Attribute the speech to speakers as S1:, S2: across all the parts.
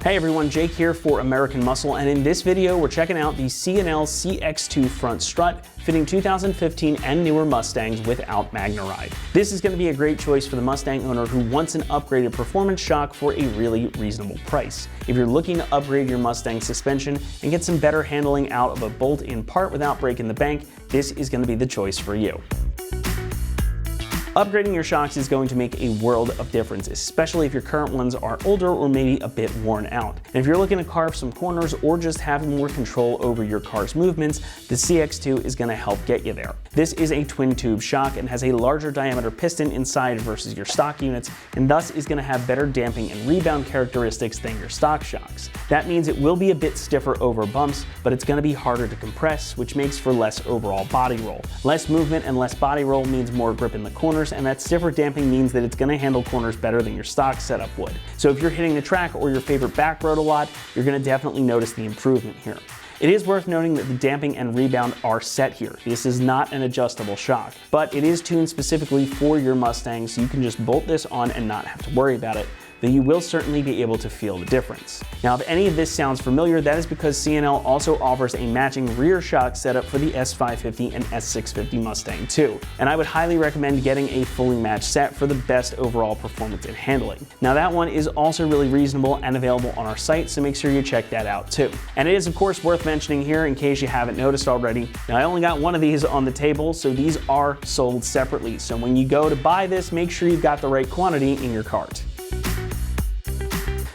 S1: Hey everyone, Jake here for American Muscle, and in this video we're checking out the C&L CX2 front strut fitting 2015 and newer Mustangs without MagneRide. This is going to be a great choice for the Mustang owner who wants an upgraded performance shock for a really reasonable price. If you're looking to upgrade your Mustang suspension and get some better handling out of a bolt-in part without breaking the bank, this is going to be the choice for you. Upgrading your shocks is going to make a world of difference, especially if your current ones are older or maybe a bit worn out. And if you're looking to carve some corners or just have more control over your car's movements, the CX2 is going to help get you there. This is a twin tube shock and has a larger diameter piston inside versus your stock units, and thus is going to have better damping and rebound characteristics than your stock shocks. That means it will be a bit stiffer over bumps, but it's going to be harder to compress, which makes for less overall body roll. Less movement and less body roll means more grip in the corners, and that stiffer damping means that it's going to handle corners better than your stock setup would. So if you're hitting the track or your favorite back road a lot, you're going to definitely notice the improvement here. It is worth noting that the damping and rebound are set here. This is not an adjustable shock, but it is tuned specifically for your Mustang, so you can just bolt this on and not have to worry about it, though you will certainly be able to feel the difference. Now, if any of this sounds familiar, that is because C&L also offers a matching rear shock setup for the S550 and S650 Mustang too, and I would highly recommend getting a fully matched set for the best overall performance and handling. Now, that one is also really reasonable and available on our site, so make sure you check that out too. And it is of course worth mentioning here in case you haven't noticed already. Now, I only got one of these on the table, so these are sold separately. So when you go to buy this, make sure you've got the right quantity in your cart.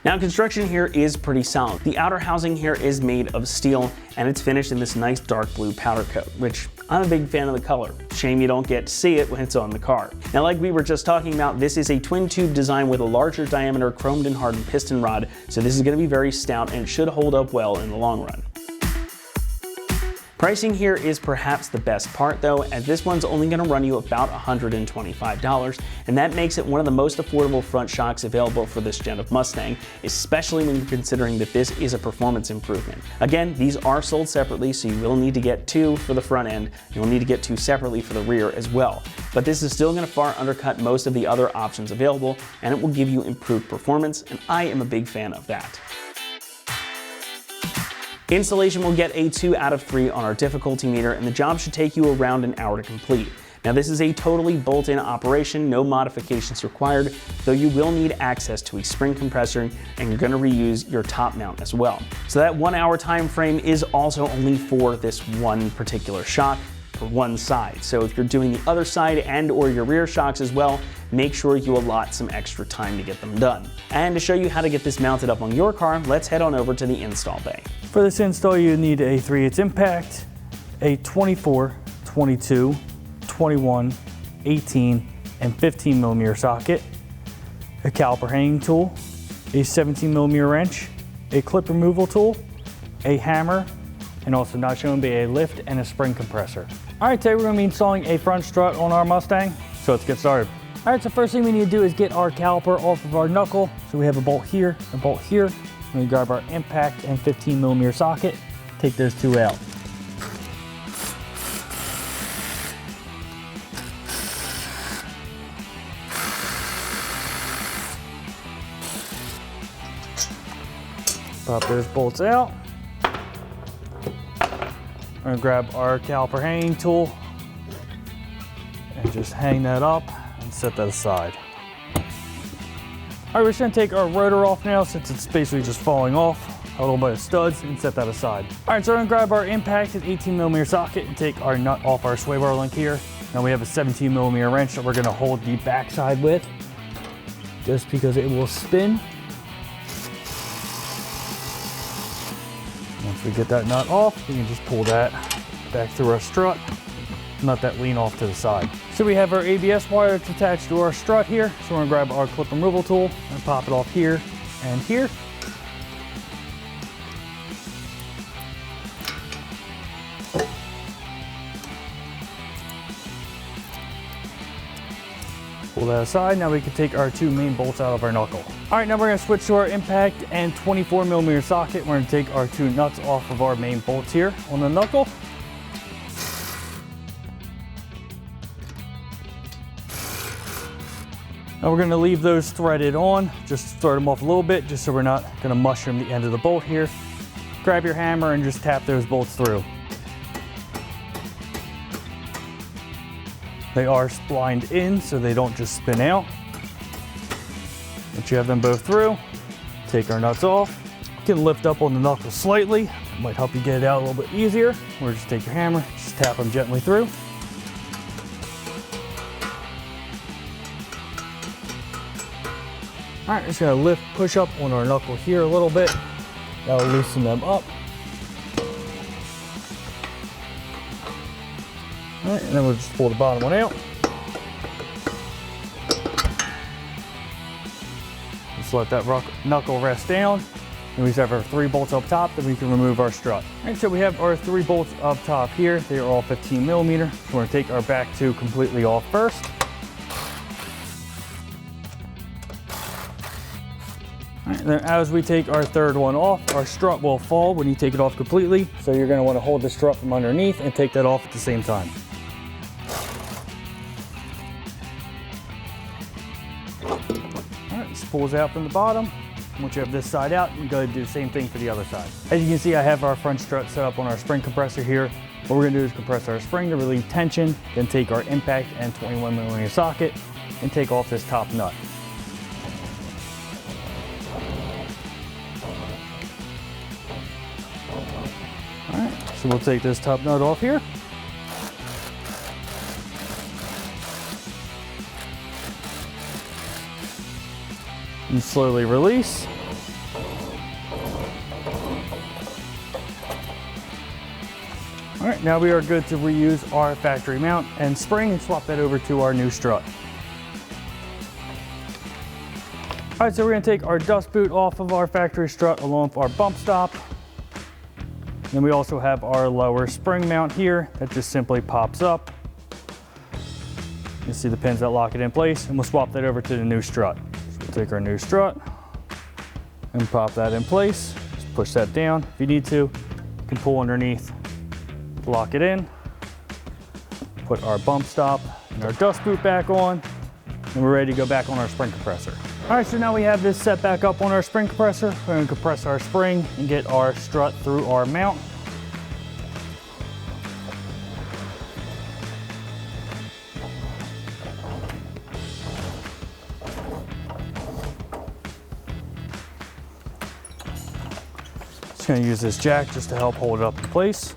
S1: Now, construction here is pretty solid. The outer housing here is made of steel and it's finished in this nice dark blue powder coat, which I'm a big fan of the color. Shame you don't get to see it when it's on the car. Now, like we were just talking about, this is a twin tube design with a larger diameter chromed and hardened piston rod, so this is going to be very stout and it should hold up well in the long run. Pricing here is perhaps the best part though, as this one's only going to run you about $125, and that makes it one of the most affordable front shocks available for this gen of Mustang, especially when you're considering that this is a performance improvement. Again, these are sold separately, so you will need to get two for the front end, you'll need to get two separately for the rear as well. But this is still going to far undercut most of the other options available, and it will give you improved performance, and I am a big fan of that. Installation will get a 2 out of 3 on our difficulty meter, and the job should take you around an hour to complete. Now, this is a totally bolt-in operation, no modifications required, though you will need access to a spring compressor and you're going to reuse your top mount as well. So that 1 hour time frame is also only for this one particular shock for one side. So if you're doing the other side and or your rear shocks as well, make sure you allot some extra time to get them done. And to show you how to get this mounted up on your car, let's head on over to the install bay.
S2: For this install, you need a 3/8 impact, a 24, 22, 21, 18, and 15 millimeter socket, a caliper hanging tool, a 17 millimeter wrench, a clip removal tool, a hammer, and also not shown be a lift and a spring compressor. All right, today we're gonna be installing a front strut on our Mustang, so let's get started. All right, so first thing we need to do is get our caliper off of our knuckle. So we have a bolt here, a bolt here. We grab our impact and 15 millimeter socket, take those two out. Pop those bolts out. We're gonna grab our caliper hanging tool and just hang that up and set that aside. All right, we're just gonna take our rotor off now since it's basically just falling off, a little bit of studs, and set that aside. All right, so we're gonna grab our impact and 18 millimeter socket and take our nut off our sway bar link here. Now we have a 17 millimeter wrench that we're gonna hold the backside with, just because it will spin. Once we get that nut off, we can just pull that back through our strut, let that lean off to the side. So we have our ABS wire that's attached to our strut here. So we're gonna grab our clip removal tool and pop it off here and here. Pull that aside. Now we can take our two main bolts out of our knuckle. All right, now we're gonna switch to our impact and 24 millimeter socket. We're gonna take our two nuts off of our main bolts here on the knuckle. Now we're gonna leave those threaded on, just start them off a little bit, just so we're not gonna mushroom the end of the bolt here. Grab your hammer and just tap those bolts through. They are splined in so they don't just spin out. Once you have them both through, take our nuts off. You can lift up on the knuckle slightly. It might help you get it out a little bit easier. Or just take your hammer, just tap them gently through. All right, just gonna push up on our knuckle here a little bit. That'll loosen them up. All right, and then we'll just pull the bottom one out. Just let that knuckle rest down. And we just have our 3 bolts up top, then we can remove our strut. All right, so we have our 3 bolts up top here. They are all 15 millimeter. So we're gonna take our back 2 completely off first. All right, then as we take our 3rd one off, our strut will fall when you take it off completely. So you're gonna wanna hold the strut from underneath and take that off at the same time. All right, this pulls out from the bottom. Once you have this side out, you can go ahead and do the same thing for the other side. As you can see, I have our front strut set up on our spring compressor here. What we're gonna do is compress our spring to relieve tension, then take our impact and 21 millimeter socket and take off this top nut. All right, so we'll take this top nut off here. And slowly release. All right, now we are good to reuse our factory mount and spring and swap that over to our new strut. All right, so we're gonna take our dust boot off of our factory strut along with our bump stop. Then we also have our lower spring mount here that just simply pops up. You see the pins that lock it in place, and we'll swap that over to the new strut. So we'll take our new strut and pop that in place. Just push that down. If you need to, you can pull underneath, lock it in, put our bump stop and our dust boot back on, and we're ready to go back on our spring compressor. All right, so now we have this set back up on our spring compressor. We're gonna compress our spring and get our strut through our mount. Just gonna use this jack just to help hold it up in place.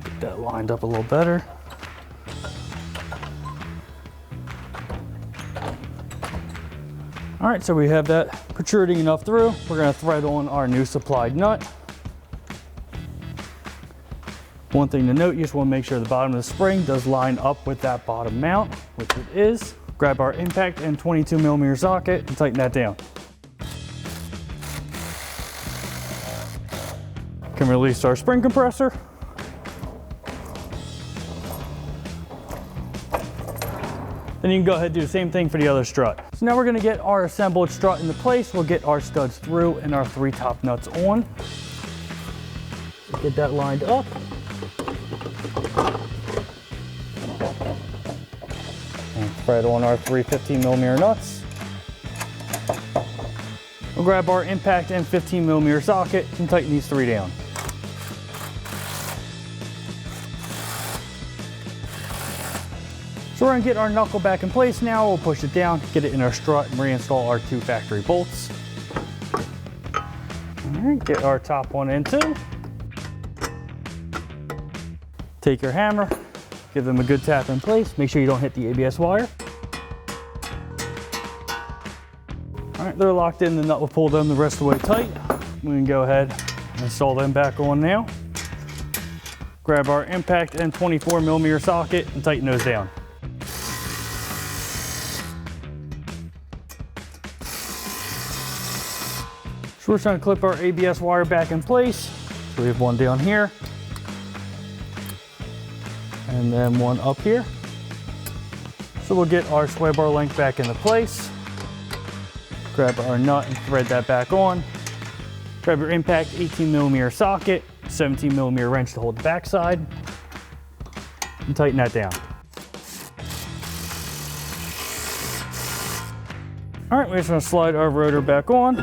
S2: Get that lined up a little better. All right, so we have that protruding enough through. We're gonna thread on our new supplied nut. One thing to note, you just wanna make sure the bottom of the spring does line up with that bottom mount, which it is. Grab our impact and 22 millimeter socket and tighten that down. Can release our spring compressor. Then you can go ahead and do the same thing for the other strut. So now we're gonna get our assembled strut into place. We'll get our studs through and our 3 top nuts on. So get that lined up. And thread on our 3 15 millimeter nuts. We'll grab our impact and 15 millimeter socket and tighten these 3 down. So we're gonna get our knuckle back in place now. We'll push it down, get it in our strut, and reinstall our 2 factory bolts. All right, get our top one in too. Take your hammer, give them a good tap in place. Make sure you don't hit the ABS wire. All right, they're locked in. The nut will pull them the rest of the way tight. We can go ahead and install them back on now. Grab our impact and 24 millimeter socket and tighten those down. So we're just gonna clip our ABS wire back in place. So we have one down here. And then one up here. So we'll get our sway bar length back into place. Grab our nut and thread that back on. Grab your impact 18 millimeter socket, 17 millimeter wrench to hold the back side, and tighten that down. All right, we're just gonna slide our rotor back on.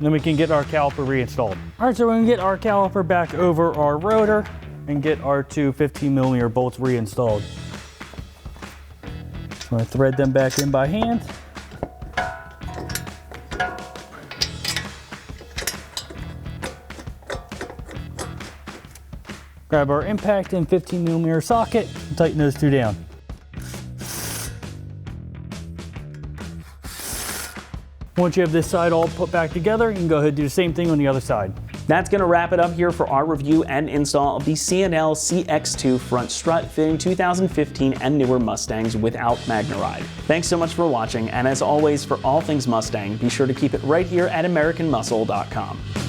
S2: Then we can get our caliper reinstalled. All right, so we're gonna get our caliper back over our rotor and get our two 15mm bolts reinstalled. Just gonna thread them back in by hand. Grab our impact and 15mm socket and tighten those two down. Once you have this side all put back together, you can go ahead and do the same thing on the other side.
S1: That's going to wrap it up here for our review and install of the C&L CX2 front strut fitting 2015 and newer Mustangs without MagneRide. Thanks so much for watching, and as always, for all things Mustang, be sure to keep it right here at AmericanMuscle.com.